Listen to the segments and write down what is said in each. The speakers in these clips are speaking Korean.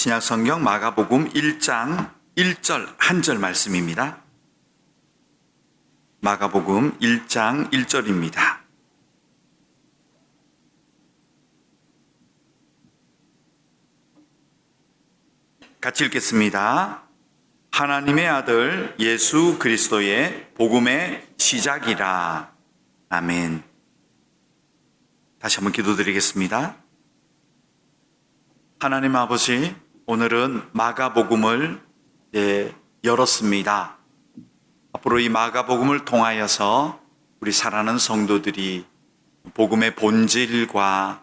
신약성경 마가복음 1장 1절 한 절 말씀입니다. 마가복음 1장 1절입니다. 같이 읽겠습니다. 하나님의 아들 예수 그리스도의 복음의 시작이라. 아멘. 다시 한번 기도드리겠습니다. 하나님 아버지, 오늘은 마가복음을 열었습니다. 앞으로 이 마가복음을 통하여서 우리 사랑하는 성도들이 복음의 본질과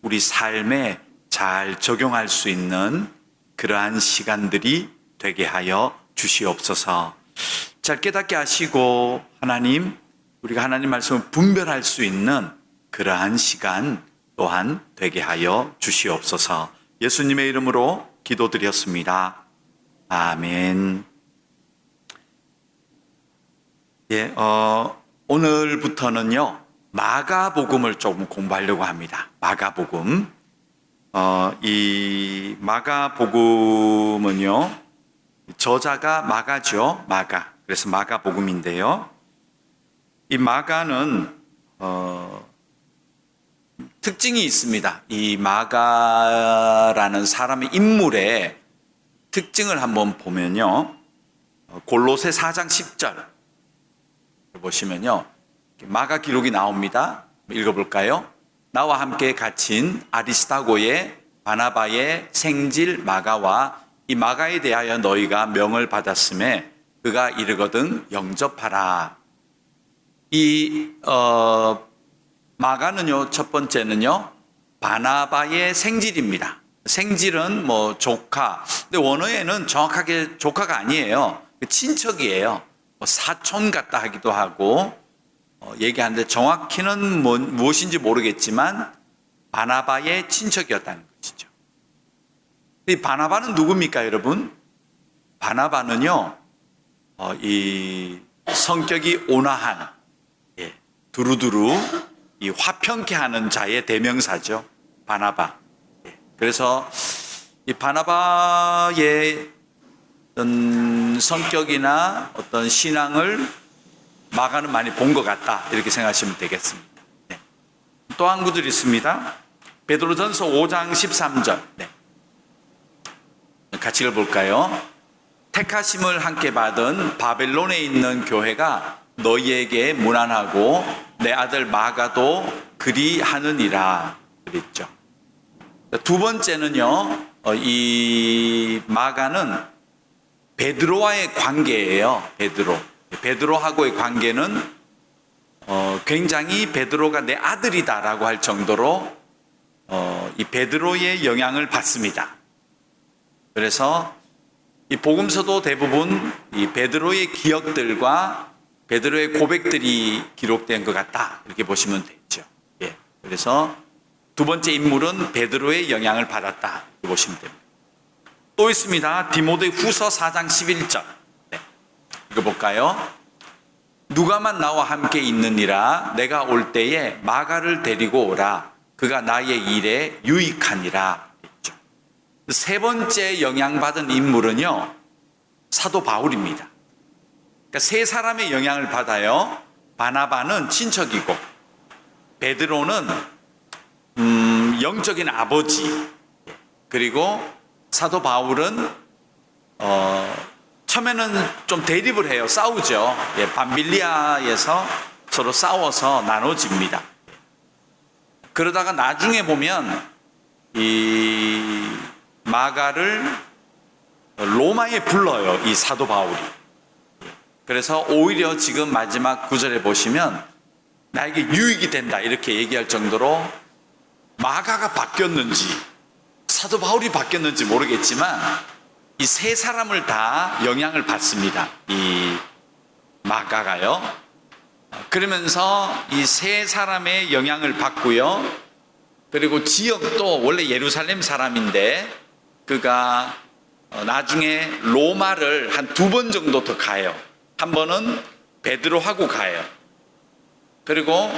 우리 삶에 잘 적용할 수 있는 그러한 시간들이 되게 하여 주시옵소서. 잘 깨닫게 하시고 하나님, 우리가 하나님 말씀을 분별할 수 있는 그러한 시간 또한 되게 하여 주시옵소서. 예수님의 이름으로 기도드렸습니다. 아멘. 오늘부터는요, 마가복음을 조금 공부하려고 합니다. 마가복음. 이 마가복음은요, 저자가 마가죠. 마가. 그래서 마가복음인데요. 이 마가는, 특징이 있습니다. 이 마가라는 사람의 인물의 특징을 한번 보면요, 골로새 4장 10절 보시면요, 마가 기록이 나옵니다. 읽어볼까요? 나와 함께 갇힌 아리스타고의 바나바의 생질 마가와 이 마가에 대하여 너희가 명을 받았음에 그가 이르거든 영접하라. 이 마가는요, 첫 번째는요, 바나바의 생질입니다. 생질은 뭐 조카, 근데 원어에는 정확하게 조카가 아니에요. 친척이에요. 사촌 같다 하기도 하고 얘기하는데 정확히는 무엇인지 모르겠지만 바나바의 친척이었다는 것이죠. 이 바나바는 누굽니까, 여러분? 바나바는요, 이 성격이 온화한, 두루두루 이 화평케 하는 자의 대명사죠. 바나바. 그래서 이 바나바의 어떤 성격이나 어떤 신앙을 마가는 많이 본 것 같다, 이렇게 생각하시면 되겠습니다. 또 한 구절 있습니다. 베드로전서 5장 13절. 같이 읽어볼까요? 택하심을 함께 받은 바벨론에 있는 교회가 너희에게 문안하고 내 아들 마가도 그리하느니라 그랬죠. 두 번째는요, 이 마가는 베드로와의 관계예요. 베드로하고의 관계는 굉장히 베드로가 내 아들이다라고 할 정도로 이 베드로의 영향을 받습니다. 그래서 이 복음서도 대부분 이 베드로의 기억들과 베드로의 고백들이 기록된 것 같다, 이렇게 보시면 되죠. 그래서 두 번째 인물은 베드로의 영향을 받았다, 이렇게 보시면 됩니다. 또 있습니다. 디모데 후서 4장 11절. 읽어볼까요? 누가만 나와 함께 있느니라. 내가 올 때에 마가를 데리고 오라. 그가 나의 일에 유익하니라. 했죠. 세 번째 영향받은 인물은요, 사도 바울입니다. 그러니까 세 사람의 영향을 받아요. 바나바는 친척이고, 베드로는 영적인 아버지, 그리고 사도 바울은 처음에는 좀 대립을 해요. 싸우죠. 밤빌리아에서 서로 싸워서 나눠집니다. 그러다가 나중에 보면 이 마가를 로마에 불러요, 이 사도 바울이. 그래서 오히려 지금 마지막 구절에 보시면 나에게 유익이 된다, 이렇게 얘기할 정도로 마가가 바뀌었는지 사도 바울이 바뀌었는지 모르겠지만 이 세 사람을 다 영향을 받습니다, 이 마가가요. 그러면서 이 세 사람의 영향을 받고요, 그리고 지역도 원래 예루살렘 사람인데 그가 나중에 로마를 한 2번 정도 더 가요. 한 번은 베드로하고 가요. 그리고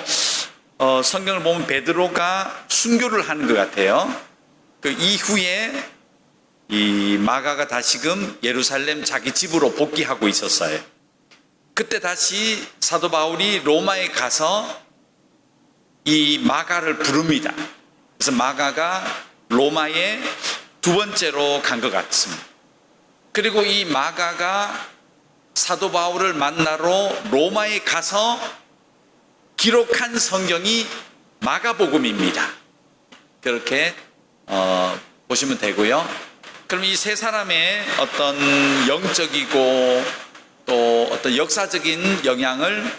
성경을 보면 베드로가 순교를 하는 것 같아요. 그 이후에 이 마가가 다시금 예루살렘 자기 집으로 복귀하고 있었어요. 그때 다시 사도 바울이 로마에 가서 이 마가를 부릅니다. 그래서 마가가 로마에 두 번째로 간 것 같습니다. 그리고 이 마가가 사도 바울을 만나러 로마에 가서 기록한 성경이 마가복음입니다. 그렇게 보시면 되고요. 그럼 이 세 사람의 어떤 영적이고 또 어떤 역사적인 영향을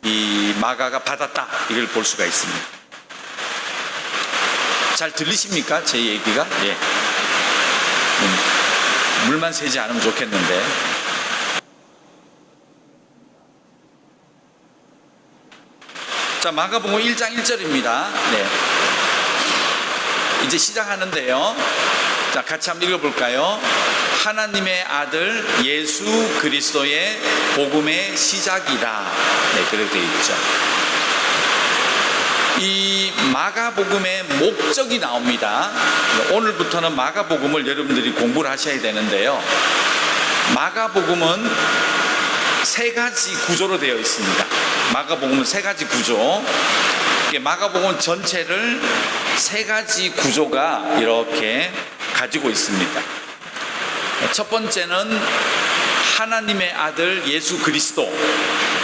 이 마가가 받았다, 이걸 볼 수가 있습니다. 잘 들리십니까? 제 얘기가? 예. 물만 새지 않으면 좋겠는데. 자, 마가복음 1장 1절입니다. 네. 이제 시작하는데요. 자, 같이 한번 읽어볼까요? 하나님의 아들 예수 그리스도의 복음의 시작이라. 네, 그렇게 되어 있죠. 이 마가복음의 목적이 나옵니다. 오늘부터는 마가복음을 여러분들이 공부를 하셔야 되는데요. 마가복음은 세 가지 구조로 되어 있습니다. 마가복음은 세 가지 구조. 마가복음 전체를 세 가지 구조가 이렇게 가지고 있습니다. 첫 번째는 하나님의 아들 예수 그리스도,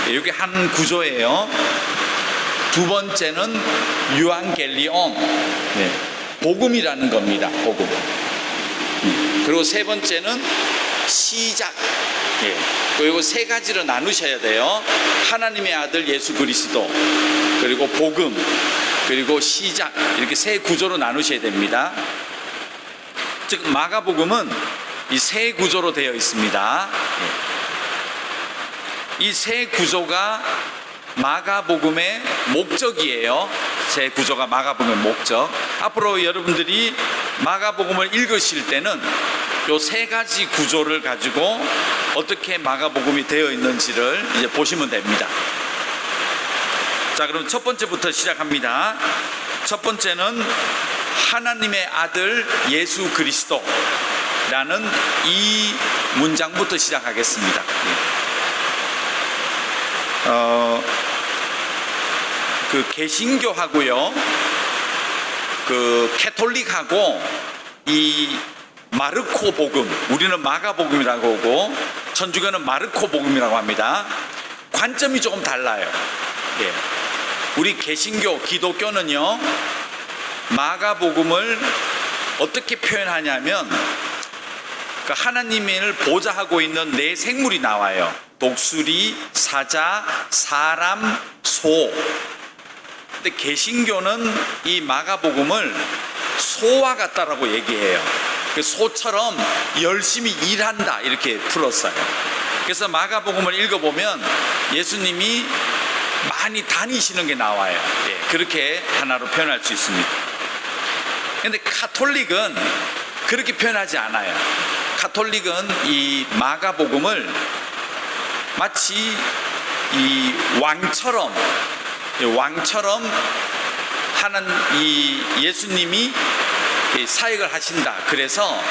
이게 한 구조예요. 두 번째는 유앙겔리온, 네, 복음이라는 겁니다. 복음. 그리고 세 번째는 시작. 예. 그리고 세 가지로 나누셔야 돼요. 하나님의 아들 예수 그리스도, 그리고 복음, 그리고 시작, 이렇게 세 구조로 나누셔야 됩니다. 즉 마가복음은 이 세 구조로 되어 있습니다. 이 세 구조가 마가복음의 목적이에요. 세 구조가 마가복음의 목적. 앞으로 여러분들이 마가복음을 읽으실 때는 이 세 가지 구조를 가지고 어떻게 마가복음이 되어 있는지를 이제 보시면 됩니다. 자, 그럼 첫 번째부터 시작합니다. 첫 번째는 하나님의 아들 예수 그리스도라는 이 문장부터 시작하겠습니다. 그 개신교하고요, 그 캐톨릭하고 이 마르코 복음, 우리는 마가복음이라고 하고 천주교는 마르코 복음이라고 합니다. 관점이 조금 달라요. 예. 우리 개신교, 기독교는요, 마가복음을 어떻게 표현하냐면 그 하나님을 보좌하고 있는 네 생물이 나와요. 독수리, 사자, 사람, 소. 근데 개신교는 이 마가복음을 소와 같다라고 얘기해요. 그 소처럼 열심히 일한다, 이렇게 풀었어요. 그래서 마가복음을 읽어보면 예수님이 많이 다니시는 게 나와요. 예, 그렇게 하나로 표현할 수 있습니다. 그런데 카톨릭은 그렇게 표현하지 않아요. 카톨릭은 이 마가복음을 마치 이 왕처럼 이 예수님이 사역을 하신다. 그래서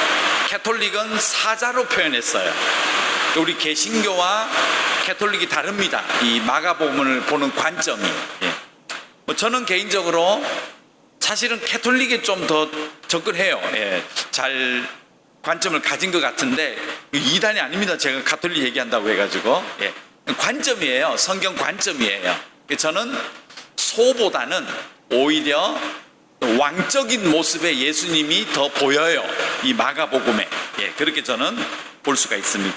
캐톨릭은 사자로 표현했어요. 우리 개신교와 캐톨릭이 다릅니다. 이 마가복음을 보는 관점이. 예. 저는 개인적으로 사실은 캐톨릭에 좀 더 접근해요. 예. 잘 관점을 가진 것 같은데 이단이 아닙니다. 제가 가톨릭 얘기한다고 해가지고. 예. 관점이에요. 성경 관점이에요. 저는 소보다는 오히려 왕적인 모습의 예수님이 더 보여요. 이 마가복음에. 예, 그렇게 저는 볼 수가 있습니다.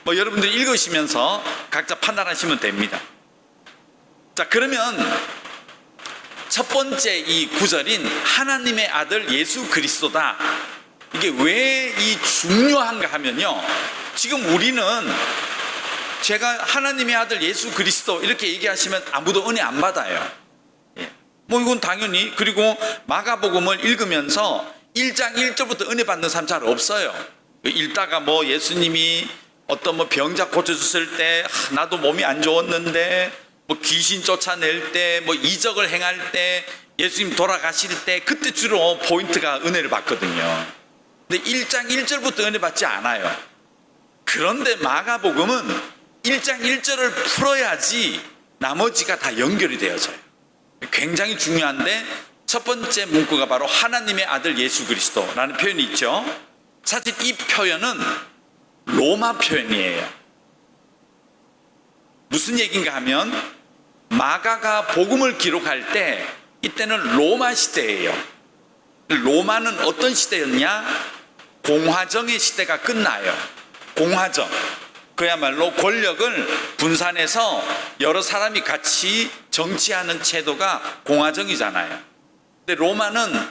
여러분들 읽으시면서 각자 판단하시면 됩니다. 자, 그러면 첫 번째 이 구절인 하나님의 아들 예수 그리스도다. 이게 왜 이 중요한가 하면요, 지금 우리는 제가 하나님의 아들 예수 그리스도 이렇게 얘기하시면 아무도 은혜 안 받아요. 예. 이건 당연히. 그리고 마가복음을 읽으면서 1장 1절부터 은혜 받는 사람 잘 없어요. 읽다가 예수님이 어떤 병자 고쳐주실 때, 나도 몸이 안 좋았는데, 귀신 쫓아낼 때, 이적을 행할 때, 예수님 돌아가실 때, 그때 주로 포인트가 은혜를 받거든요. 근데 1장 1절부터 은혜 받지 않아요. 그런데 마가복음은 1장 1절을 풀어야지 나머지가 다 연결이 되어져요. 굉장히 중요한데 첫 번째 문구가 바로 하나님의 아들 예수 그리스도라는 표현이 있죠. 사실 이 표현은 로마 표현이에요. 무슨 얘기인가 하면 마가가 복음을 기록할 때 이때는 로마 시대예요. 로마는 어떤 시대였냐? 공화정의 시대가 끝나요. 공화정, 그야말로 권력을 분산해서 여러 사람이 같이 정치하는 제도가 공화정이잖아요. 근데 로마는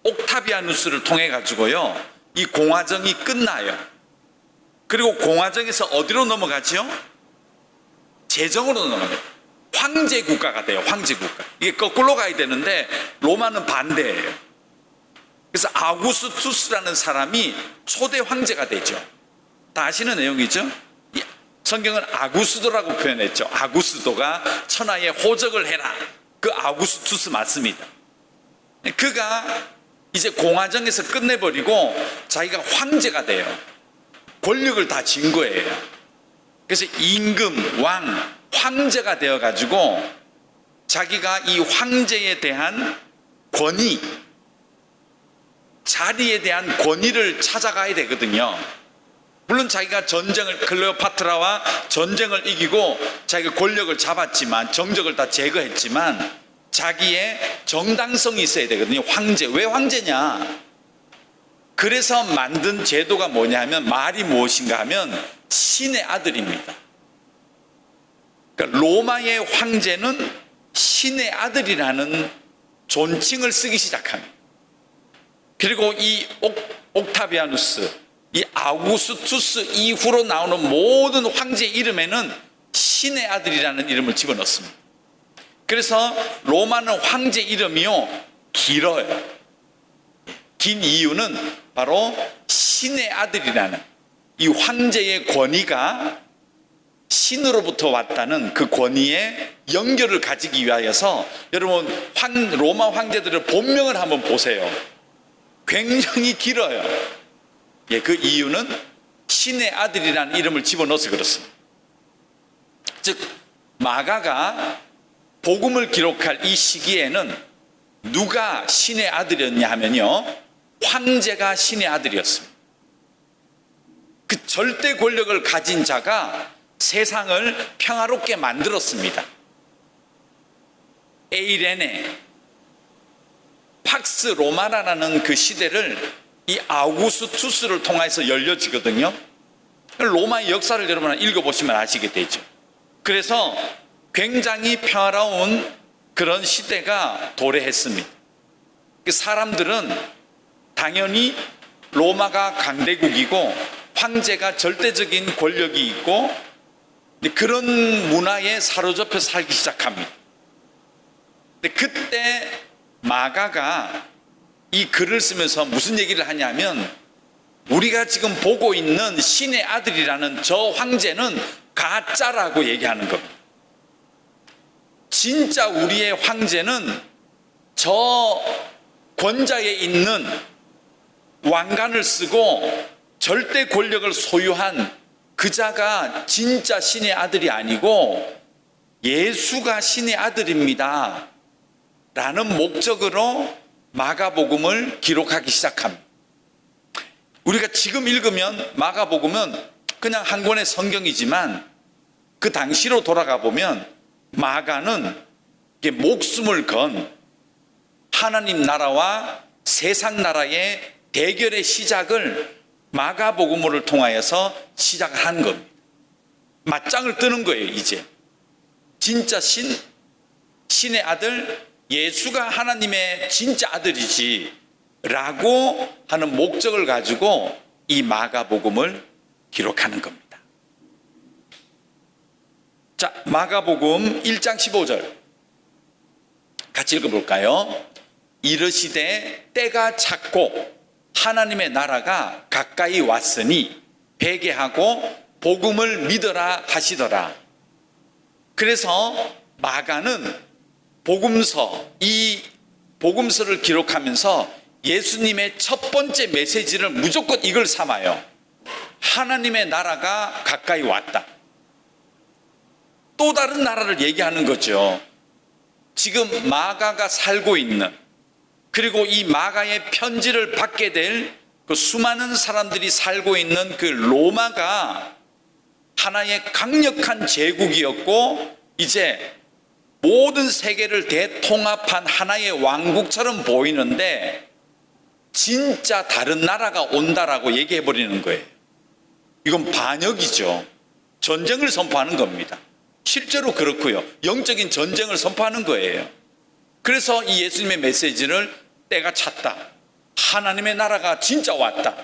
옥타비아누스를 통해 가지고요, 이 공화정이 끝나요. 그리고 공화정에서 어디로 넘어가죠? 제정으로 넘어가요. 황제 국가가 돼요. 황제 국가. 이게 거꾸로 가야 되는데 로마는 반대예요. 그래서 아구스투스라는 사람이 초대 황제가 되죠. 다 아시는 내용이죠. 성경은 아구스도라고 표현했죠. 아구스도가 천하의 호적을 해라. 그 아구스투스 맞습니다. 그가 이제 공화정에서 끝내버리고 자기가 황제가 돼요. 권력을 다 쥔 거예요. 그래서 임금, 왕, 황제가 되어가지고 자기가 이 황제에 대한 권위, 자리에 대한 권위를 찾아가야 되거든요. 물론 자기가 클레오파트라와 전쟁을 이기고 자기가 권력을 잡았지만, 정적을 다 제거했지만 자기의 정당성이 있어야 되거든요. 황제. 왜 황제냐? 그래서 만든 제도가 뭐냐면, 말이 무엇인가 하면 신의 아들입니다. 그러니까 로마의 황제는 신의 아들이라는 존칭을 쓰기 시작합니다. 그리고 이 옥타비아누스, 이 아우구스투스 이후로 나오는 모든 황제 이름에는 신의 아들이라는 이름을 집어넣습니다. 그래서 로마는 황제 이름이요, 길어요. 긴 이유는 바로 신의 아들이라는 이 황제의 권위가 신으로부터 왔다는 그 권위의 연결을 가지기 위하여서, 여러분 로마 황제들의 본명을 한번 보세요. 굉장히 길어요. 그 이유는 신의 아들이라는 이름을 집어넣어서 그렇습니다. 즉 마가가 복음을 기록할 이 시기에는 누가 신의 아들이었냐 하면요, 황제가 신의 아들이었습니다. 그 절대 권력을 가진 자가 세상을 평화롭게 만들었습니다. 에이레네, 팍스 로마나라는 그 시대를 이 아우구스투스를 통해서 열려지거든요. 로마의 역사를 여러분 읽어보시면 아시게 되죠. 그래서 굉장히 평화로운 그런 시대가 도래했습니다. 사람들은 당연히 로마가 강대국이고 황제가 절대적인 권력이 있고 그런 문화에 사로잡혀 살기 시작합니다. 근데 그때 마가가 이 글을 쓰면서 무슨 얘기를 하냐면, 우리가 지금 보고 있는 신의 아들이라는 저 황제는 가짜라고 얘기하는 겁니다. 진짜 우리의 황제는 저 권자에 있는 왕관을 쓰고 절대 권력을 소유한 그 자가 진짜 신의 아들이 아니고 예수가 신의 아들입니다 라는 목적으로 마가복음을 기록하기 시작합니다. 우리가 지금 읽으면 마가복음은 그냥 한 권의 성경이지만 그 당시로 돌아가 보면 마가는 목숨을 건 하나님 나라와 세상 나라의 대결의 시작을 마가복음을 통하여서 시작을 한 겁니다. 맞짱을 뜨는 거예요. 이제 진짜 신의 아들 예수가 하나님의 진짜 아들이지 라고 하는 목적을 가지고 이 마가복음을 기록하는 겁니다. 자, 마가복음 1장 15절 같이 읽어볼까요? 이르시되 때가 찼고 하나님의 나라가 가까이 왔으니 회개하고 복음을 믿어라 하시더라. 그래서 마가는 이 복음서를 기록하면서 예수님의 첫 번째 메시지를 무조건 이걸 삼아요. 하나님의 나라가 가까이 왔다. 또 다른 나라를 얘기하는 거죠. 지금 마가가 살고 있는, 그리고 이 마가의 편지를 받게 될 그 수많은 사람들이 살고 있는 그 로마가 하나의 강력한 제국이었고, 이제 모든 세계를 대통합한 하나의 왕국처럼 보이는데 진짜 다른 나라가 온다라고 얘기해 버리는 거예요. 이건 반역이죠. 전쟁을 선포하는 겁니다. 실제로 그렇고요. 영적인 전쟁을 선포하는 거예요. 그래서 이 예수님의 메시지를 때가 찼다. 하나님의 나라가 진짜 왔다.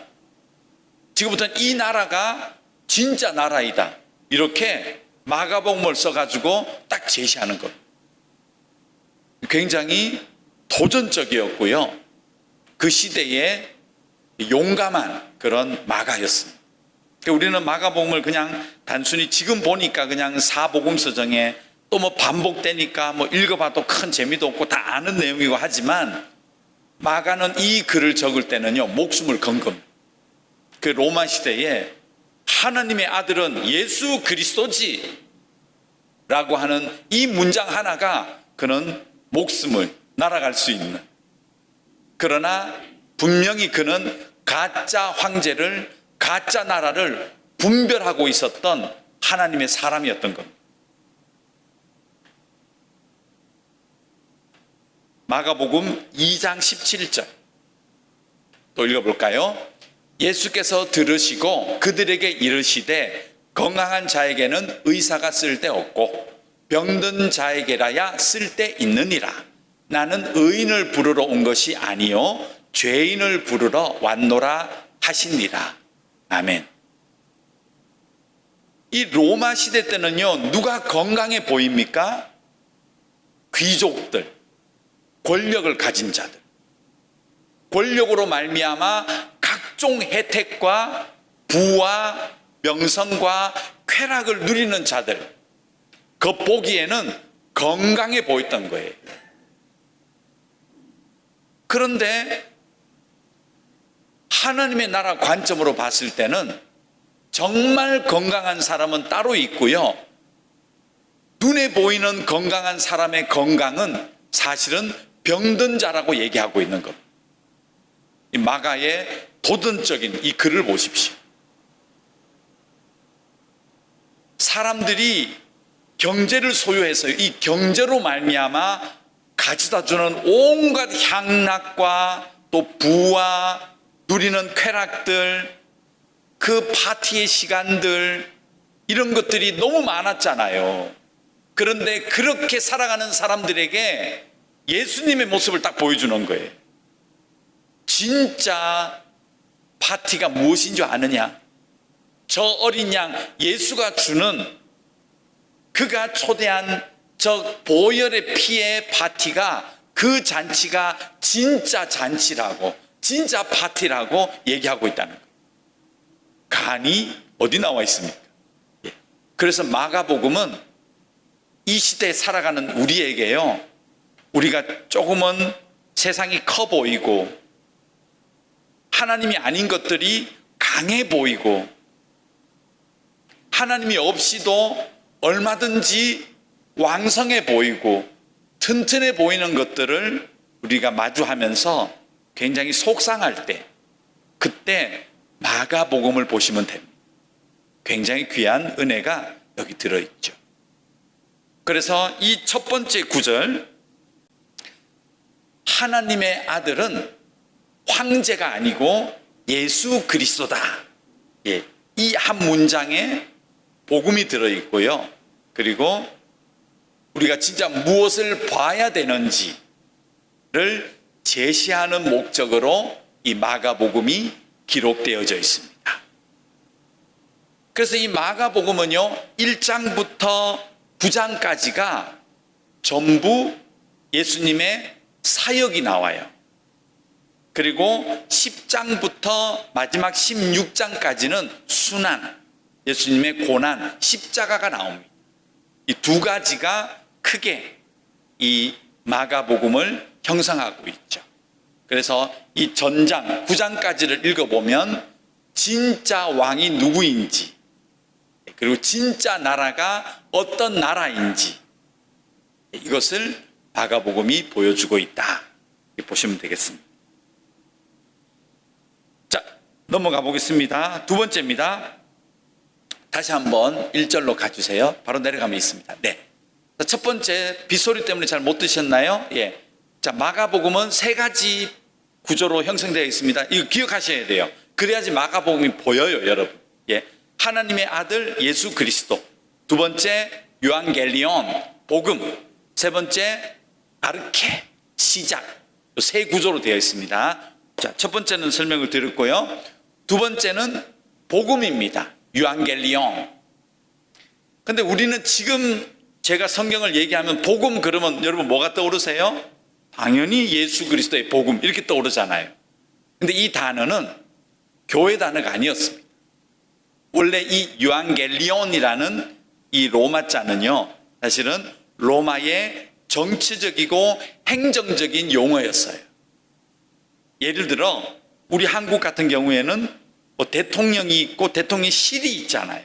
지금부터는 이 나라가 진짜 나라이다. 이렇게 마가복음을 써가지고 딱 제시하는 것. 굉장히 도전적이었고요. 그 시대에 용감한 그런 마가였습니다. 우리는 마가복음을 그냥 단순히 지금 보니까 그냥 사복음서정에 또 뭐 반복되니까 뭐 읽어봐도 큰 재미도 없고 다 아는 내용이고 하지만, 마가는 이 글을 적을 때는요 목숨을 건 겁니다. 그 로마 시대에 하나님의 아들은 예수 그리스도지 라고 하는 이 문장 하나가 그는 목숨을 날아갈 수 있는, 그러나 분명히 그는 가짜 황제를, 가짜 나라를 분별하고 있었던 하나님의 사람이었던 겁니다. 마가복음 2장 17절 또 읽어볼까요? 예수께서 들으시고 그들에게 이르시되 건강한 자에게는 의사가 쓸데없고 병든 자에게라야 쓸데있느니라. 나는 의인을 부르러 온 것이 아니요 죄인을 부르러 왔노라 하시니라. 아멘. 이 로마 시대 때는요 누가 건강해 보입니까? 귀족들, 권력을 가진 자들, 권력으로 말미암아 각종 혜택과 부와 명성과 쾌락을 누리는 자들, 겉보기에는 건강해 보였던 거예요. 그런데 하나님의 나라 관점으로 봤을 때는 정말 건강한 사람은 따로 있고요, 눈에 보이는 건강한 사람의 건강은 사실은 병든 자라고 얘기하고 있는 것. 이 마가의 도전적인 이 글을 보십시오. 사람들이 경제를 소유해서 이 경제로 말미암아 가져다 주는 온갖 향락과 또 부와 누리는 쾌락들, 그 파티의 시간들, 이런 것들이 너무 많았잖아요. 그런데 그렇게 살아가는 사람들에게 예수님의 모습을 딱 보여주는 거예요. 진짜 파티가 무엇인 줄 아느냐? 저 어린 양 예수가 주는, 그가 초대한 저 보혈의 피의 파티가, 그 잔치가 진짜 잔치라고, 진짜 파티라고 얘기하고 있다는 거예요. 간이 어디 나와 있습니까? 그래서 마가복음은 이 시대에 살아가는 우리에게요, 우리가 조금은 세상이 커 보이고 하나님이 아닌 것들이 강해 보이고 하나님이 없이도 얼마든지 왕성해 보이고 튼튼해 보이는 것들을 우리가 마주하면서 굉장히 속상할 때, 그때 마가복음을 보시면 됩니다. 굉장히 귀한 은혜가 여기 들어있죠. 그래서 이 첫 번째 구절, 하나님의 아들은 황제가 아니고 예수 그리스도다. 이 한 문장에 복음이 들어있고요. 그리고 우리가 진짜 무엇을 봐야 되는지를 제시하는 목적으로 이 마가복음이 기록되어져 있습니다. 그래서 이 마가복음은요 1장부터 9장까지가 전부 예수님의 사역이 나와요. 그리고 10장부터 마지막 16장까지는 순환, 예수님의 고난, 십자가가 나옵니다. 이 두 가지가 크게 이 마가복음을 형성하고 있죠. 그래서 이 전장 9장까지를 읽어보면 진짜 왕이 누구인지, 그리고 진짜 나라가 어떤 나라인지, 이것을 마가복음이 보여주고 있다, 이렇게 보시면 되겠습니다. 자, 넘어가 보겠습니다. 두 번째입니다. 다시 한번 1절로 가주세요. 바로 내려가면 있습니다. 네. 첫 번째, 빗소리 때문에 잘 못 드셨나요? 예. 자, 마가복음은 세 가지 구조로 형성되어 있습니다. 이거 기억하셔야 돼요. 그래야지 마가복음이 보여요, 여러분. 예. 하나님의 아들 예수 그리스도. 두 번째, 요한겔리온, 복음. 세 번째, 아르케, 시작. 세 구조로 되어 있습니다. 자, 첫 번째는 설명을 드렸고요. 두 번째는 복음입니다. 요한겔리온. 근데 우리는 지금 제가 성경을 얘기하면 복음 그러면 여러분 뭐가 떠오르세요? 당연히 예수 그리스도의 복음 이렇게 떠오르잖아요. 근데 이 단어는 교회 단어가 아니었습니다. 원래 이 요한겔리온이라는 이 로마자는요, 사실은 로마의 정치적이고 행정적인 용어였어요. 예를 들어 우리 한국 같은 경우에는 뭐 대통령이 있고 대통령실이 있잖아요.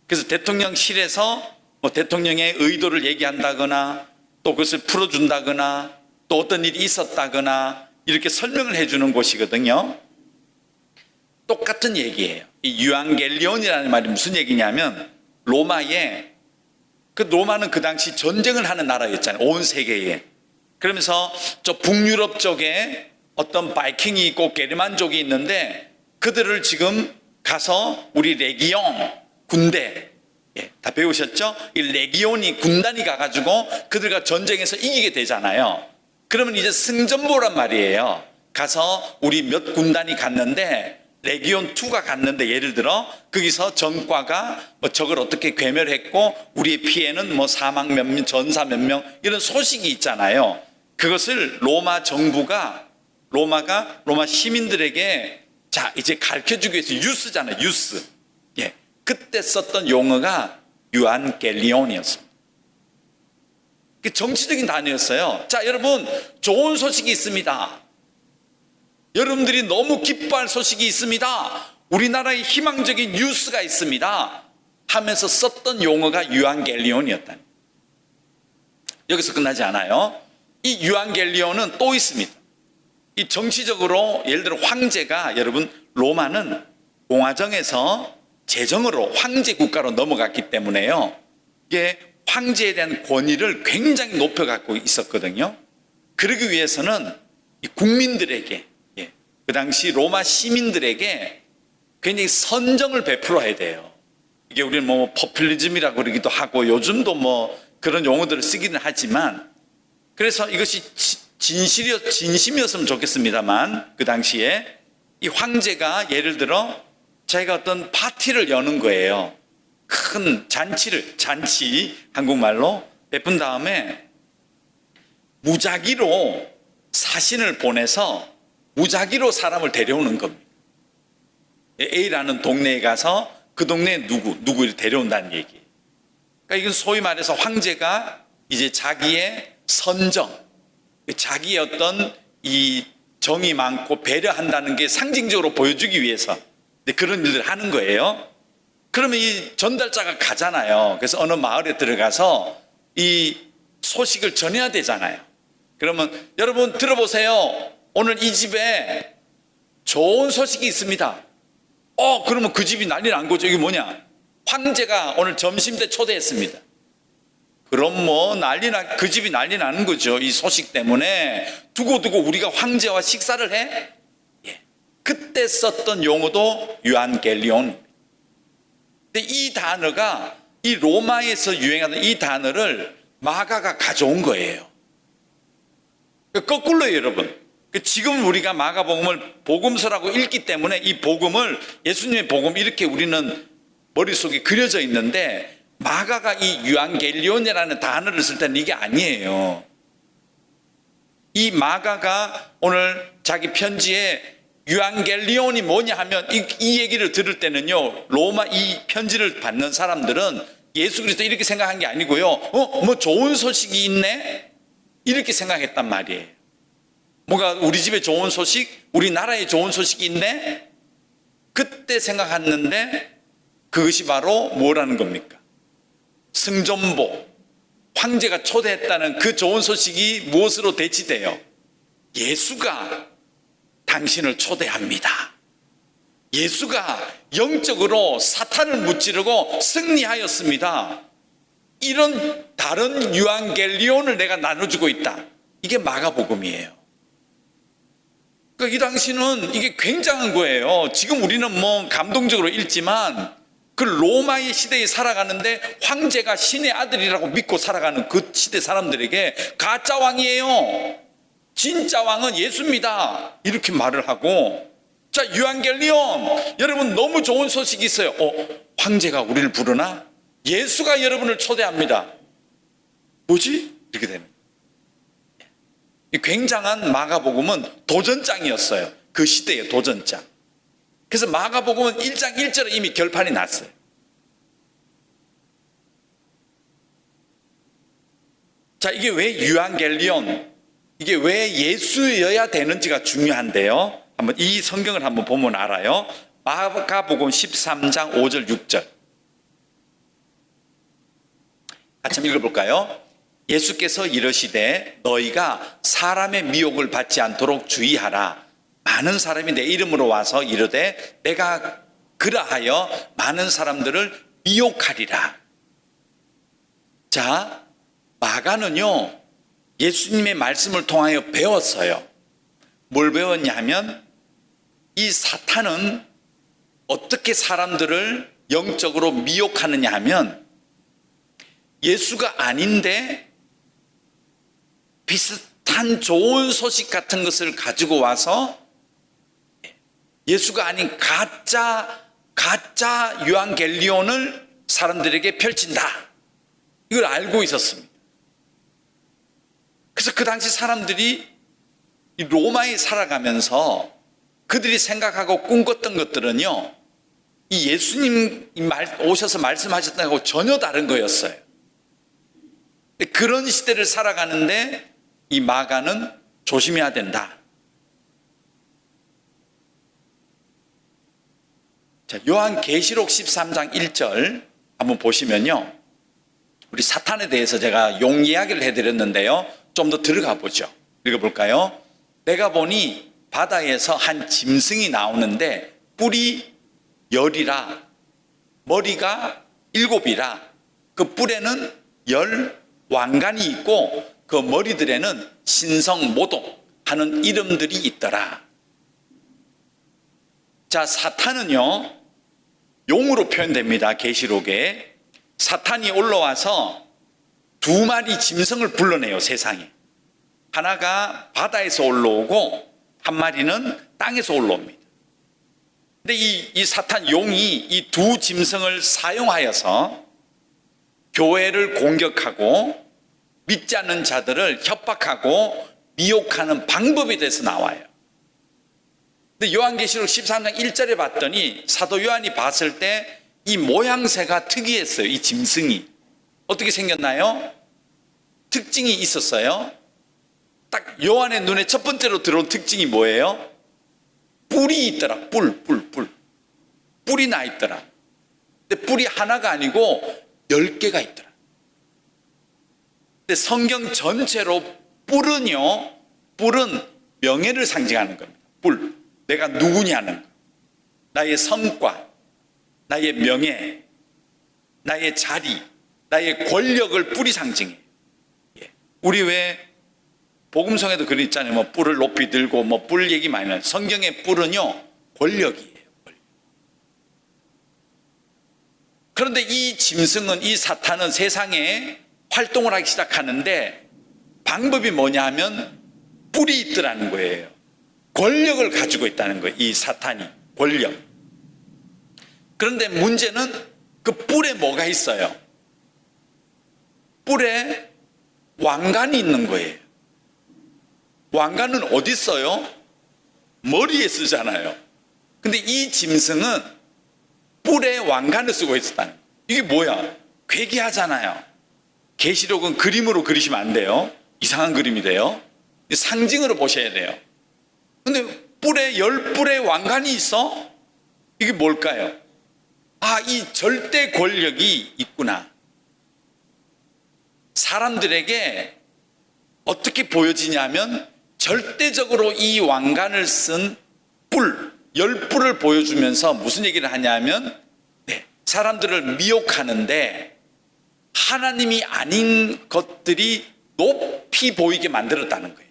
그래서 대통령실에서 뭐 대통령의 의도를 얘기한다거나 또 그것을 풀어준다거나 또 어떤 일이 있었다거나 이렇게 설명을 해주는 곳이거든요. 똑같은 얘기예요. 이 유앙겔리온이라는 말이 무슨 얘기냐면 로마에, 그 로마는 그 당시 전쟁을 하는 나라였잖아요. 온 세계에. 그러면서 저 북유럽 쪽에 어떤 바이킹이 있고 게르만족이 있는데 그들을 지금 가서 우리 레기온 군대, 예, 다 배우셨죠? 이 레기온이 군단이 가가지고 그들과 전쟁에서 이기게 되잖아요. 그러면 이제 승전보란 말이에요. 가서 우리 몇 군단이 갔는데 레기온 2가 갔는데 예를 들어 거기서 전과가 뭐 적을 어떻게 괴멸했고 우리의 피해는 뭐 사망 몇 명, 전사 몇 명 이런 소식이 있잖아요. 그것을 로마 정부가 로마 시민들에게 자 이제 가르쳐주기 위해서 유스잖아요. 유스. 예, 그때 썼던 용어가 유안겔리온이었습니다. 정치적인 단어였어요. 자, 여러분 좋은 소식이 있습니다. 여러분들이 너무 기뻐할 소식이 있습니다. 우리나라의 희망적인 뉴스가 있습니다. 하면서 썼던 용어가 유안겔리온이었다. 여기서 끝나지 않아요. 이 유안겔리온은 또 있습니다. 이 정치적으로 예를 들어 황제가, 여러분 로마는 공화정에서 제정으로 황제 국가로 넘어갔기 때문에요. 이게 황제에 대한 권위를 굉장히 높여갖고 있었거든요. 그러기 위해서는 이 국민들에게, 예, 그 당시 로마 시민들에게 굉장히 선정을 베풀어야 돼요. 이게 우리는 뭐 포퓰리즘이라고 그러기도 하고 요즘도 뭐 그런 용어들을 쓰기는 하지만, 그래서 이것이 진심이었으면 좋겠습니다만 그 당시에 이 황제가 예를 들어 자기가 어떤 파티를 여는 거예요. 큰 잔치 한국말로 베푼 다음에 무작위로 사신을 보내서 무작위로 사람을 데려오는 겁니다. A라는 동네에 가서 그 동네에 누구를 데려온다는 얘기예요. 그러니까 이건 소위 말해서 황제가 이제 자기의 선정, 자기의 어떤 이 정이 많고 배려한다는 게 상징적으로 보여주기 위해서 그런 일들을 하는 거예요. 그러면 이 전달자가 가잖아요. 그래서 어느 마을에 들어가서 이 소식을 전해야 되잖아요. 그러면 여러분 들어보세요. 오늘 이 집에 좋은 소식이 있습니다. 그러면 그 집이 난리 난 거죠. 이게 뭐냐? 황제가 오늘 점심 때 초대했습니다. 그럼 뭐 그 집이 난리 나는 거죠. 이 소식 때문에 두고두고 우리가 황제와 식사를 해? 예. 그때 썼던 용어도 유안겔리온. 근데 이 단어가 이 로마에서 유행하던 이 단어를 마가가 가져온 거예요. 거꾸로예요, 여러분. 지금 우리가 마가복음을 복음서라고 읽기 때문에 이 복음을, 예수님의 복음 이렇게 우리는 머릿속에 그려져 있는데, 마가가 이 유안겔리온이라는 단어를 쓸 때는 이게 아니에요. 이 마가가 오늘 자기 편지에 유안겔리온이 뭐냐 하면 이 얘기를 들을 때는요, 로마 이 편지를 받는 사람들은 예수 그리스도 이렇게 생각한 게 아니고요, 뭐 좋은 소식이 있네? 이렇게 생각했단 말이에요. 뭔가 우리 집에 좋은 소식, 우리나라에 좋은 소식이 있네? 그때 생각했는데 그것이 바로 뭐라는 겁니까? 승전보, 황제가 초대했다는 그 좋은 소식이 무엇으로 대치돼요? 예수가 당신을 초대합니다. 예수가 영적으로 사탄을 무찌르고 승리하였습니다. 이런 다른 유앙겔리온을 내가 나눠주고 있다. 이게 마가복음이에요. 그러니까 이 당시는 이게 굉장한 거예요. 지금 우리는 뭐 감동적으로 읽지만 그 로마의 시대에 살아가는데 황제가 신의 아들이라고 믿고 살아가는 그 시대 사람들에게 가짜 왕이에요, 진짜 왕은 예수입니다, 이렇게 말을 하고, 자, 유앙겔리온, 여러분 너무 좋은 소식이 있어요. 황제가 우리를 부르나? 예수가 여러분을 초대합니다. 뭐지? 이렇게 되는 거예요. 이 굉장한 마가복음은 도전장이었어요. 그 시대의 도전장. 그래서 마가복음은 1장 1절에 이미 결판이 났어요. 자, 이게 왜 유앙겔리온, 이게 왜 예수여야 되는지가 중요한데요. 한번 이 성경을 한번 보면 알아요. 마가복음 13장 5절 6절 같이 한번 읽어볼까요? 예수께서 이르시되 너희가 사람의 미혹을 받지 않도록 주의하라. 많은 사람이 내 이름으로 와서 이르되 내가 그러하여 많은 사람들을 미혹하리라. 자, 마가는요 예수님의 말씀을 통하여 배웠어요. 뭘 배웠냐 하면 이 사탄은 어떻게 사람들을 영적으로 미혹하느냐 하면 예수가 아닌데 비슷한 좋은 소식 같은 것을 가지고 와서 예수가 아닌 가짜 유앙겔리온을 사람들에게 펼친다, 이걸 알고 있었습니다. 그래서 그 당시 사람들이 이 로마에 살아가면서 그들이 생각하고 꿈꿨던 것들은요 이 예수님 오셔서 말씀하셨던 것하고 전혀 다른 거였어요. 그런 시대를 살아가는데 이 마가는 조심해야 된다. 자, 요한계시록 13장 1절 한번 보시면요, 우리 사탄에 대해서 제가 용 이야기를 해드렸는데요, 좀 더 들어가 보죠. 읽어볼까요? 내가 보니 바다에서 한 짐승이 나오는데 뿔이 10이라 머리가 7이라 그 뿔에는 10 왕관이 있고 그 머리들에는 신성모독 하는 이름들이 있더라. 자, 사탄은요 용으로 표현됩니다. 계시록에 사탄이 올라와서 2마리 짐승을 불러내요. 세상에 하나가 바다에서 올라오고 한 마리는 땅에서 올라옵니다. 근데 이 사탄 용이 이 두 짐승을 사용하여서 교회를 공격하고 믿지 않는 자들을 협박하고 미혹하는 방법에 대해서 나와요. 근데 요한계시록 13장 1절에 봤더니 사도 요한이 봤을 때 이 모양새가 특이했어요. 이 짐승이 어떻게 생겼나요? 특징이 있었어요. 딱 요한의 눈에 첫 번째로 들어온 특징이 뭐예요? 뿔이 있더라. 뿔이 나 있더라. 근데 뿔이 하나가 아니고 10개가 있더라. 근데 성경 전체로 뿔은 명예를 상징하는 겁니다. 뿔, 내가 누구냐는 거, 나의 성과, 나의 명예, 나의 자리, 나의 권력을 뿔이 상징해요. 우리 왜 복음성에도 그런 있잖아요. 뭐 뿔을 높이 들고 뭐 뿔 얘기 많이 나요. 성경의 뿔은요 권력이에요. 권력. 그런데 이 짐승은, 이 사탄은 세상에 활동을 하기 시작하는데 방법이 뭐냐 하면 뿔이 있더라는 거예요. 권력을 가지고 있다는 거예요. 이 사탄이 권력. 그런데 문제는 그 뿔에 뭐가 있어요? 뿔에 왕관이 있는 거예요. 왕관은 어디 써요? 머리에 쓰잖아요. 근데 이 짐승은 뿔에 왕관을 쓰고 있었다는 거예요. 이게 뭐야? 괴기하잖아요. 계시록은 그림으로 그리시면 안 돼요. 이상한 그림이 돼요. 상징으로 보셔야 돼요. 근데 뿔에 10뿔의 왕관이 있어? 이게 뭘까요? 아, 이 절대 권력이 있구나. 사람들에게 어떻게 보여지냐면 절대적으로 이 왕관을 쓴 뿔, 10뿔을 보여주면서 무슨 얘기를 하냐면 사람들을 미혹하는데 하나님이 아닌 것들이 높이 보이게 만들었다는 거예요.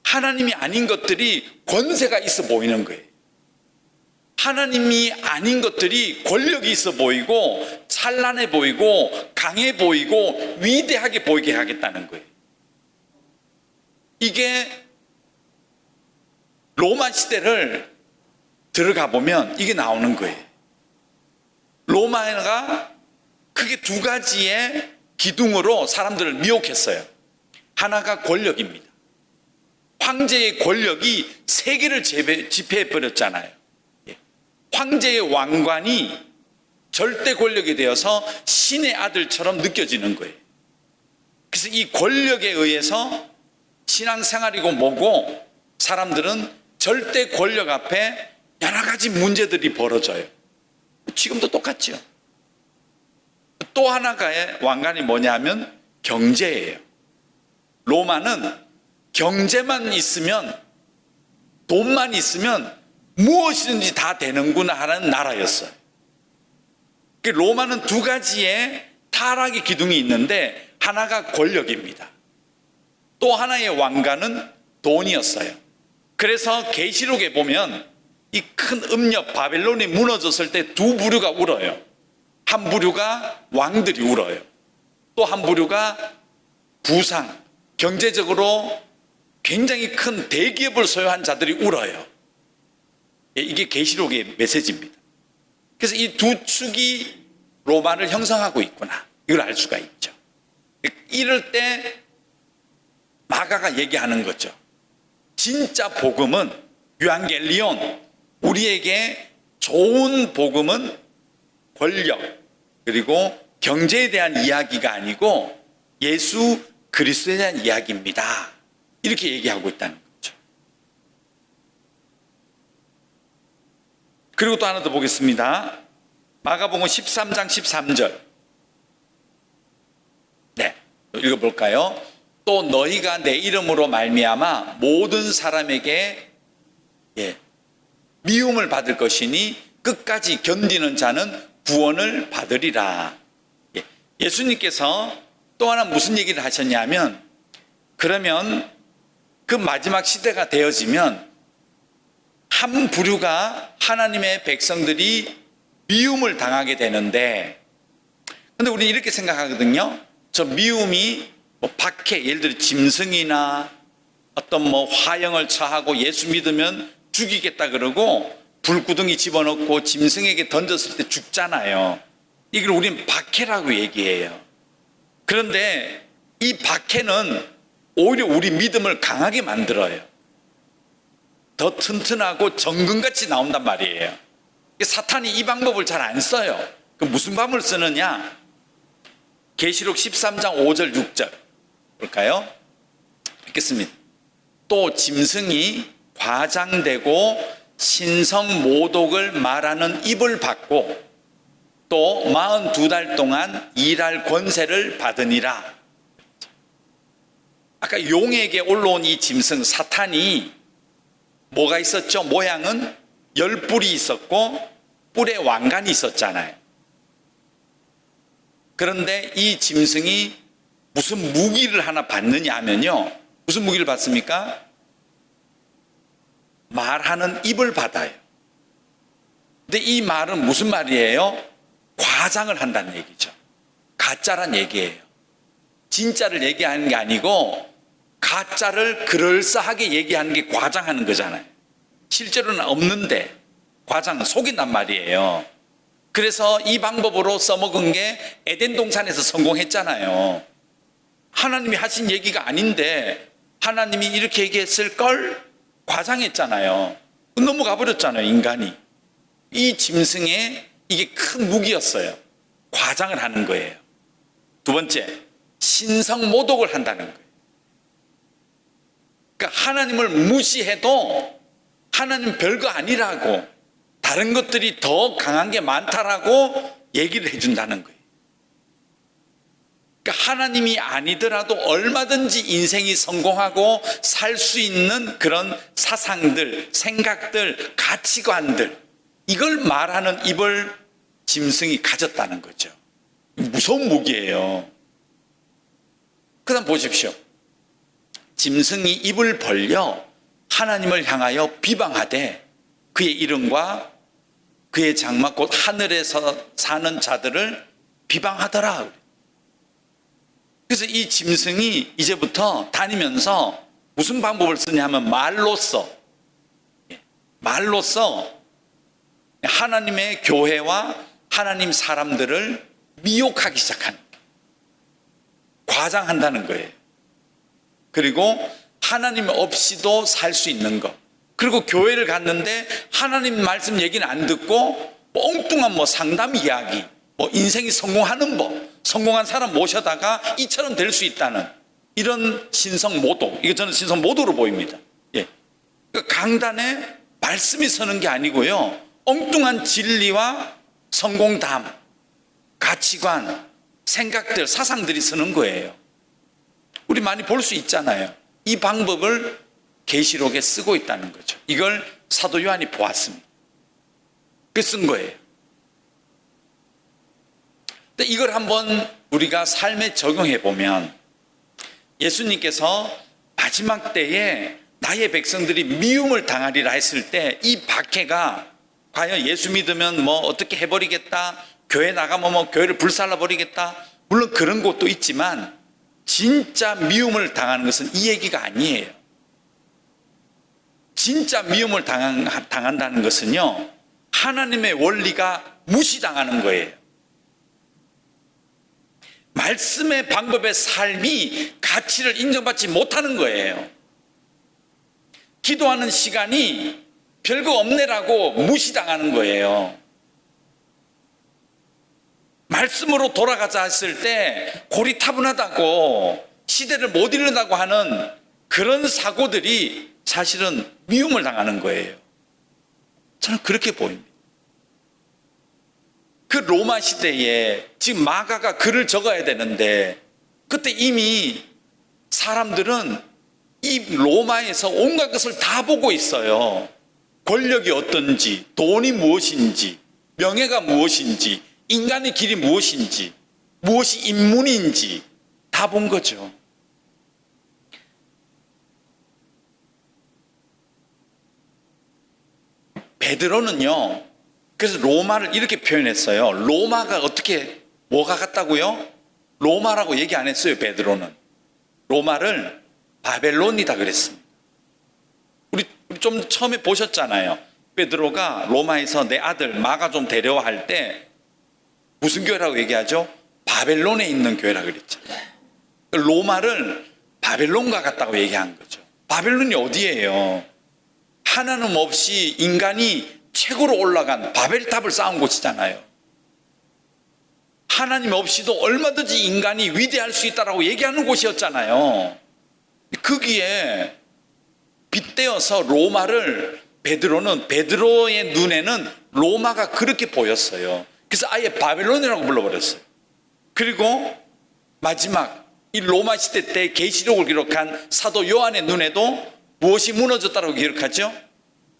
하나님이 아닌 것들이 권세가 있어 보이는 거예요. 하나님이 아닌 것들이 권력이 있어 보이고 찬란해 보이고 강해 보이고 위대하게 보이게 하겠다는 거예요. 이게 로마 시대를 들어가 보면 이게 나오는 거예요. 로마가 크게 두 가지의 기둥으로 사람들을 미혹했어요. 하나가 권력입니다. 황제의 권력이 세계를 지배해 버렸잖아요. 황제의 왕관이 절대 권력이 되어서 신의 아들처럼 느껴지는 거예요. 그래서 이 권력에 의해서 신앙생활이고 뭐고 사람들은 절대 권력 앞에 여러 가지 문제들이 벌어져요. 지금도 똑같죠. 또 하나의 왕관이 뭐냐면 경제예요. 로마는 경제만 있으면, 돈만 있으면 무엇이든지 다 되는구나 하는 나라였어요. 로마는 두 가지의 타락의 기둥이 있는데 하나가 권력입니다. 또 하나의 왕관은 돈이었어요. 그래서 계시록에 보면 이 큰 음력 바벨론이 무너졌을 때 두 부류가 울어요. 한 부류가 왕들이 울어요. 또 한 부류가 부상, 경제적으로 굉장히 큰 대기업을 소유한 자들이 울어요. 이게 계시록의 메시지입니다. 그래서 이 두 축이 로마를 형성하고 있구나, 이걸 알 수가 있죠. 이럴 때 마가가 얘기하는 거죠. 진짜 복음은 유앙겔리온, 우리에게 좋은 복음은 권력 그리고 경제에 대한 이야기가 아니고 예수 그리스도에 대한 이야기입니다. 이렇게 얘기하고 있다는 거죠. 그리고 또 하나 더 보겠습니다. 마가복음 13장 13절. 네, 읽어볼까요? 또 너희가 내 이름으로 말미암아 모든 사람에게 미움을 받을 것이니 끝까지 견디는 자는 구원을 받으리라. 예수님께서 또 하나 무슨 얘기를 하셨냐면, 그러면 그 마지막 시대가 되어지면 한 부류가 하나님의 백성들이 미움을 당하게 되는데, 근데 우리는 이렇게 생각하거든요. 저 미움이 뭐 박해, 예를 들어 짐승이나 어떤 뭐 화형을 처하고 예수 믿으면 죽이겠다 그러고 불구덩이 집어넣고 짐승에게 던졌을 때 죽잖아요. 이걸 우리는 박해라고 얘기해요. 그런데 이 박해는 오히려 우리 믿음을 강하게 만들어요. 더 튼튼하고 정금같이 나온단 말이에요. 사탄이 이 방법을 잘 안 써요. 그 무슨 방법을 쓰느냐? 계시록 13장 5절 6절 볼까요? 읽겠습니다. 또 짐승이 과장되고 신성 모독을 말하는 입을 받고 또 42달 동안 일할 권세를 받으니라. 아까 용에게 올라온 이 짐승 사탄이 뭐가 있었죠? 모양은 10뿔이 있었고 뿔에 왕관이 있었잖아요. 그런데 이 짐승이 무슨 무기를 하나 받느냐 하면요, 무슨 무기를 받습니까? 말하는 입을 받아요. 근데 이 말은 무슨 말이에요? 과장을 한다는 얘기죠. 가짜란 얘기예요. 진짜를 얘기하는 게 아니고 가짜를 그럴싸하게 얘기하는 게 과장하는 거잖아요. 실제로는 없는데 과장은 속인단 말이에요. 그래서 이 방법으로 써먹은 게 에덴 동산에서 성공했잖아요. 하나님이 하신 얘기가 아닌데 하나님이 이렇게 얘기했을 걸 과장했잖아요. 넘어가 버렸잖아요, 인간이. 이 짐승의 이게 큰 무기였어요. 과장을 하는 거예요. 두 번째, 신성 모독을 한다는 거예요. 그러니까 하나님을 무시해도 하나님 별거 아니라고, 다른 것들이 더 강한 게 많다라고 얘기를 해준다는 거예요. 그러니까 하나님이 아니더라도 얼마든지 인생이 성공하고 살 수 있는 그런 사상들, 생각들, 가치관들, 이걸 말하는 입을 짐승이 가졌다는 거죠. 무서운 무기예요. 그 다음 보십시오. 짐승이 입을 벌려 하나님을 향하여 비방하되 그의 이름과 그의 장막 곧 하늘에서 사는 자들을 비방하더라. 그래서 이 짐승이 이제부터 다니면서 무슨 방법을 쓰냐면 말로써 하나님의 교회와 하나님 사람들을 미혹하기 시작하는 거예요. 과장한다는 거예요. 그리고 하나님 없이도 살 수 있는 것, 그리고 교회를 갔는데 하나님 말씀 얘기는 안 듣고 엉뚱한 상담 이야기, 인생이 성공하는 법, 성공한 사람 모셔다가 이처럼 될 수 있다는 이런 신성 모독, 이거 저는 신성 모독으로 보입니다. 예. 그러니까 강단에 말씀이 서는 게 아니고요, 엉뚱한 진리와 성공담, 가치관, 생각들, 사상들이 서는 거예요. 우리 많이 볼 수 있잖아요. 이 방법을 계시록에 쓰고 있다는 거죠. 이걸 사도 요한이 보았습니다. 그래서 쓴 거예요. 근데 이걸 한번 우리가 삶에 적용해 보면, 예수님께서 마지막 때에 나의 백성들이 미움을 당하리라 했을 때 이 박해가 과연 예수 믿으면 어떻게 해버리겠다, 교회 나가면 교회를 불살라 버리겠다, 물론 그런 것도 있지만 진짜 미움을 당하는 것은 이 얘기가 아니에요. 진짜 미움을 당한다는 것은요, 하나님의 원리가 무시당하는 거예요. 말씀의 방법의 삶이 가치를 인정받지 못하는 거예요. 기도하는 시간이 별거 없네라고 무시당하는 거예요. 말씀으로 돌아가자 했을 때 고리타분하다고, 시대를 못 이룬다고 하는 그런 사고들이 사실은 미움을 당하는 거예요. 저는 그렇게 보입니다. 그 로마 시대에 지금 마가가 글을 적어야 되는데, 그때 이미 사람들은 이 로마에서 온갖 것을 다 보고 있어요. 권력이 어떤지, 돈이 무엇인지, 명예가 무엇인지, 인간의 길이 무엇인지, 무엇이 인문인지 다 본 거죠. 베드로는요, 그래서 로마를 이렇게 표현했어요. 로마가 뭐가 같다고요? 로마라고 얘기 안 했어요, 베드로는. 로마를 바벨론이다 그랬습니다. 우리 좀 처음에 보셨잖아요. 베드로가 로마에서 내 아들 마가 좀 데려와 할 때 무슨 교회라고 얘기하죠? 바벨론에 있는 교회라 그랬죠. 로마를 바벨론과 같다고 얘기한 거죠. 바벨론이 어디예요? 하나님 없이 인간이 최고로 올라간 바벨탑을 쌓은 곳이잖아요. 하나님 없이도 얼마든지 인간이 위대할 수 있다라고 얘기하는 곳이었잖아요. 거기에 빗대어서 로마를, 베드로의 눈에는 로마가 그렇게 보였어요. 그래서 아예 바벨론이라고 불러버렸어요. 그리고 마지막 이 로마 시대 때 계시록을 기록한 사도 요한의 눈에도 무엇이 무너졌다고 기록하죠?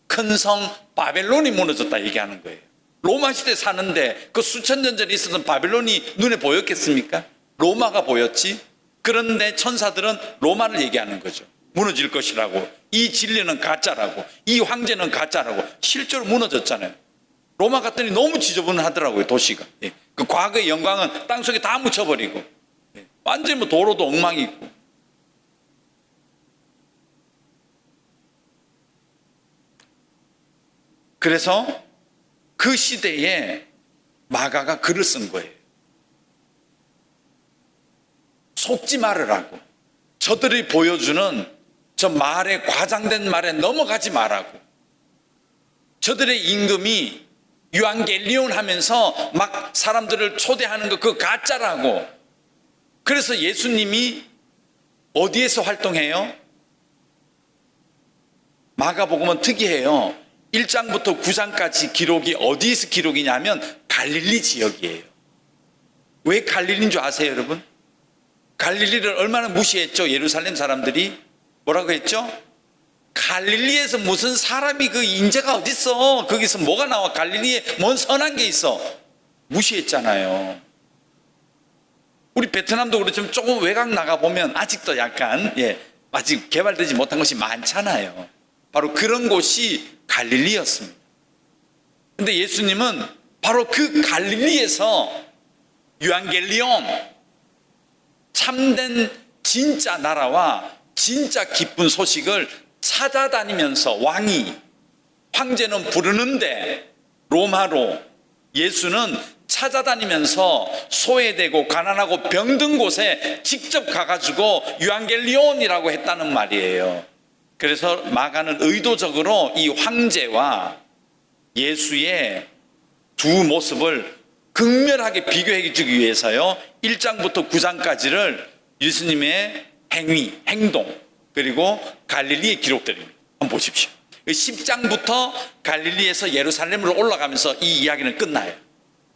큰 성 바벨론이 무너졌다 얘기하는 거예요. 로마 시대 사는데 그 수천 년 전에 있었던 바벨론이 눈에 보였겠습니까? 로마가 보였지. 그런데 천사들은 로마를 얘기하는 거죠. 무너질 것이라고, 이 진리는 가짜라고, 이 황제는 가짜라고. 실제로 무너졌잖아요. 로마 갔더니 너무 지저분하더라고요, 도시가. 예. 그 과거의 영광은 땅속에 다 묻혀버리고, 예. 완전히 도로도 엉망이 있고. 그래서 그 시대에 마가가 글을 쓴 거예요. 속지 말으라고. 저들이 보여주는 저 말에, 과장된 말에 넘어가지 말라고. 저들의 임금이 유앙겔리온 하면서 막 사람들을 초대하는 거 그거 가짜라고. 그래서 예수님이 어디에서 활동해요? 마가복음은 특이해요. 1장부터 9장까지 기록이 어디에서 기록이냐면 갈릴리 지역이에요. 왜 갈릴리인 줄 아세요, 여러분? 갈릴리를 얼마나 무시했죠? 예루살렘 사람들이 뭐라고 했죠? 갈릴리에서 무슨 사람이 그 인재가 어딨어? 거기서 뭐가 나와? 갈릴리에 뭔 선한 게 있어? 무시했잖아요. 우리 베트남도 그렇지만 조금 외곽 나가보면 아직도 약간 아직 개발되지 못한 곳이 많잖아요. 바로 그런 곳이 갈릴리였습니다. 근데 예수님은 바로 그 갈릴리에서 유앙겔리온, 참된 진짜 나라와 진짜 기쁜 소식을 찾아다니면서 황제는 부르는데 로마로 예수는 찾아다니면서 소외되고 가난하고 병든 곳에 직접 가가지고 유앙겔리온이라고 했다는 말이에요. 그래서 마가는 의도적으로 이 황제와 예수의 두 모습을 극렬하게 비교해 주기 위해서요, 1장부터 9장까지를 예수님의 행위, 행동, 그리고 갈릴리의 기록들입니다. 한번 보십시오. 10장부터 갈릴리에서 예루살렘으로 올라가면서 이 이야기는 끝나요.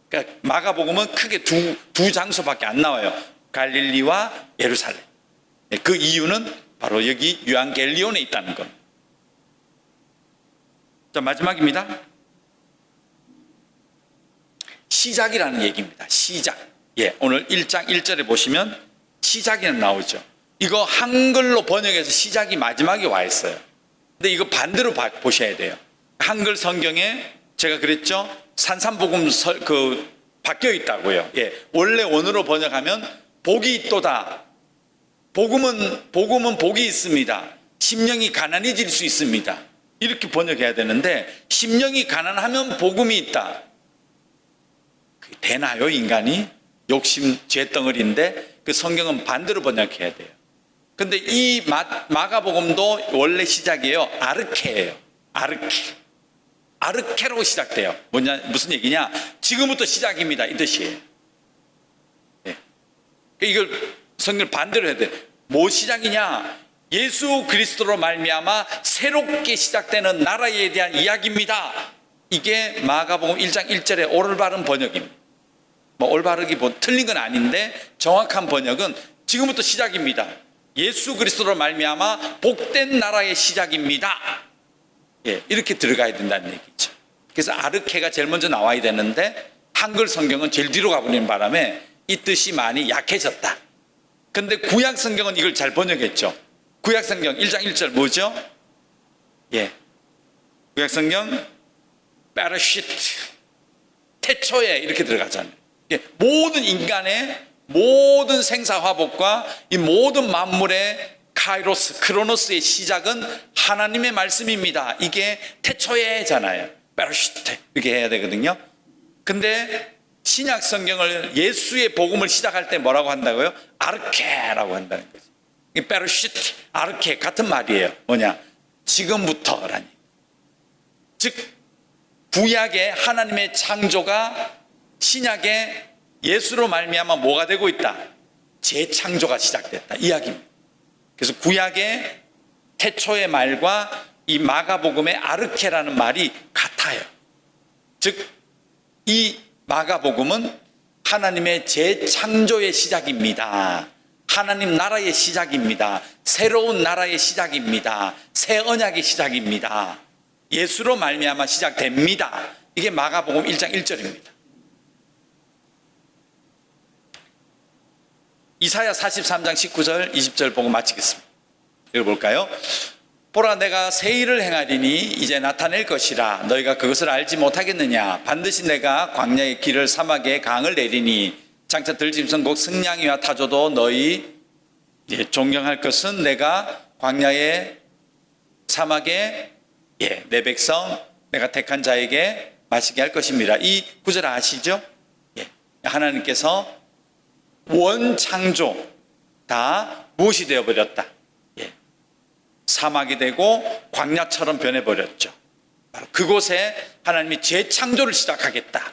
그러니까 마가복음은 크게 두 장소밖에 안 나와요. 갈릴리와 예루살렘. 그 이유는 바로 여기 유앙겔리온에 있다는 겁니다. 자, 마지막입니다. 시작이라는 얘기입니다. 시작. 오늘 1장 1절에 보시면 시작이는 나오죠. 이거 한글로 번역해서 시작이 마지막에 와 있어요. 근데 이거 반대로 보셔야 돼요. 한글 성경에 제가 그랬죠? 산산복음 바뀌어 있다고요. 원래 원어로 번역하면 복이 있도다. 복음은 복이 있습니다. 심령이 가난해질 수 있습니다. 이렇게 번역해야 되는데 심령이 가난하면 복음이 있다. 되나요, 인간이? 욕심 죄덩어리인데 그 성경은 반대로 번역해야 돼요. 근데 이 마가복음도 원래 시작이에요. 아르케예요. 아르케로 시작돼요. 무슨 얘기냐? 지금부터 시작입니다, 이 뜻이에요. 이걸 성경을 반대로 해야 돼. 뭐 시작이냐? 예수 그리스도로 말미암아 새롭게 시작되는 나라에 대한 이야기입니다. 이게 마가복음 1장 1절의 올바른 번역입니다. 올바르기 틀린 건 아닌데 정확한 번역은 지금부터 시작입니다. 예수 그리스도로 말미암아 복된 나라의 시작입니다. 이렇게 들어가야 된다는 얘기죠. 그래서 아르케가 제일 먼저 나와야 되는데 한글 성경은 제일 뒤로 가버리는 바람에 이 뜻이 많이 약해졌다. 근데 구약 성경은 이걸 잘 번역했죠. 구약 성경 1장 1절 뭐죠? 구약 성경 베르시트, 태초에 이렇게 들어가잖아요. 모든 인간의 모든 생사화복과 이 모든 만물의 카이로스, 크로노스의 시작은 하나님의 말씀입니다. 이게 태초에잖아요. 베르시트 이렇게 해야 되거든요. 근데 신약 성경을 예수의 복음을 시작할 때 뭐라고 한다고요? 아르케라고 한다는 거죠. 이 베르시트, 아르케 같은 말이에요. 뭐냐? 지금부터라니. 즉 구약의 하나님의 창조가 신약의 예수로 말미암아 뭐가 되고 있다? 재창조가 시작됐다 이야기입니다. 그래서 구약의 태초의 말과 이 마가복음의 아르케라는 말이 같아요. 즉 이 마가복음은 하나님의 재창조의 시작입니다. 하나님 나라의 시작입니다. 새로운 나라의 시작입니다. 새 언약의 시작입니다. 예수로 말미암아 시작됩니다. 이게 마가복음 1장 1절입니다. 이사야 43장 19절 20절 보고 마치겠습니다. 읽어볼까요? 보라, 내가 새 일을 행하리니 이제 나타낼 것이라. 너희가 그것을 알지 못하겠느냐? 반드시 내가 광야의 길을 사막에 강을 내리니 장차 들짐승 곧 승냥이와 타조도 너희 존경할 것은 내가 광야의 사막에 내 백성 내가 택한 자에게 마시게 할 것입니다. 이 구절 아시죠? 하나님께서 원창조 다 무엇이 되어버렸다? 사막이 되고 광야처럼 변해버렸죠. 바로 그곳에 하나님이 재창조를 시작하겠다.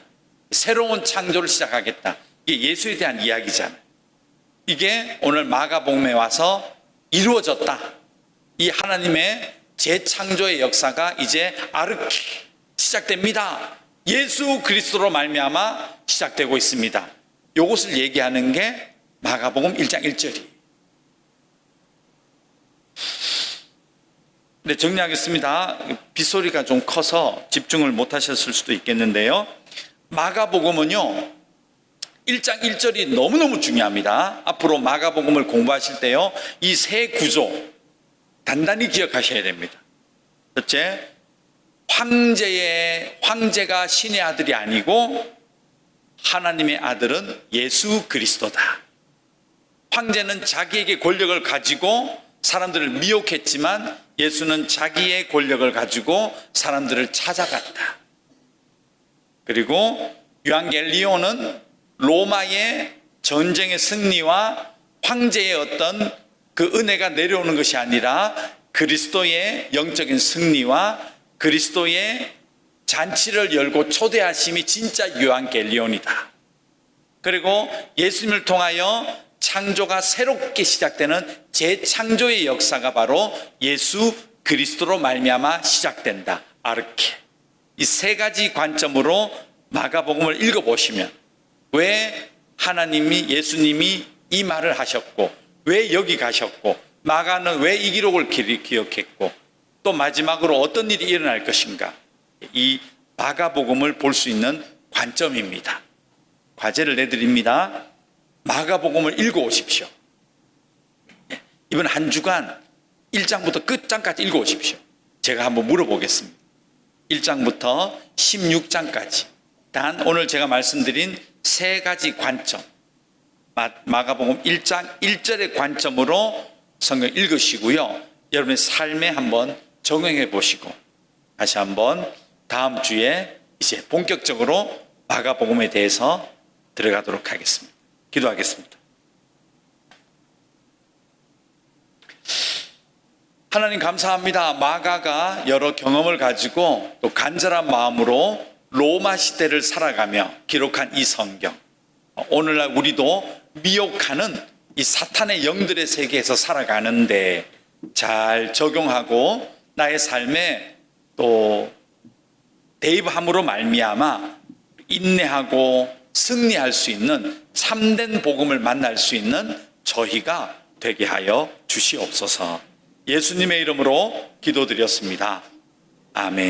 새로운 창조를 시작하겠다. 이게 예수에 대한 이야기잖아요. 이게 오늘 마가복음에 와서 이루어졌다. 이 하나님의 재창조의 역사가 이제 아르케 시작됩니다. 예수 그리스도로 말미암아 시작되고 있습니다. 이것을 얘기하는 게 마가복음 1장 1절이. 네, 정리하겠습니다. 빗소리가 좀 커서 집중을 못 하셨을 수도 있겠는데요. 마가복음은요, 1장 1절이 너무너무 중요합니다. 앞으로 마가복음을 공부하실 때요, 이 세 구조 단단히 기억하셔야 됩니다. 첫째, 황제가 신의 아들이 아니고 하나님의 아들은 예수 그리스도다. 황제는 자기에게 권력을 가지고 사람들을 미혹했지만 예수는 자기의 권력을 가지고 사람들을 찾아갔다. 그리고 유앙겔리온은 로마의 전쟁의 승리와 황제의 어떤 그 은혜가 내려오는 것이 아니라 그리스도의 영적인 승리와 그리스도의 잔치를 열고 초대하심이 진짜 유앙겔리온이다. 그리고 예수님을 통하여 창조가 새롭게 시작되는 재창조의 역사가 바로 예수 그리스도로 말미암아 시작된다. 아르케. 이 세 가지 관점으로 마가복음을 읽어보시면 왜 하나님이 예수님이 이 말을 하셨고 왜 여기 가셨고 마가는 왜 이 기록을 기억했고 또 마지막으로 어떤 일이 일어날 것인가, 이 마가복음을 볼 수 있는 관점입니다. 과제를 내드립니다. 마가복음을 읽어오십시오. 이번 한 주간 1장부터 끝장까지 읽어오십시오. 제가 한번 물어보겠습니다. 1장부터 16장까지 단 오늘 제가 말씀드린 세 가지 관점, 마가복음 1장 1절의 관점으로 성경 읽으시고요, 여러분의 삶에 한번 적용해 보시고 다시 한번 다음 주에 이제 본격적으로 마가복음에 대해서 들어가도록 하겠습니다. 기도하겠습니다. 하나님 감사합니다. 마가가 여러 경험을 가지고 또 간절한 마음으로 로마 시대를 살아가며 기록한 이 성경, 오늘날 우리도 미혹하는 이 사탄의 영들의 세계에서 살아가는데 잘 적용하고 나의 삶에 또 대입함으로 말미암아 인내하고 승리할 수 있는 참된 복음을 만날 수 있는 저희가 되게 하여 주시옵소서. 예수님의 이름으로 기도드렸습니다. 아멘.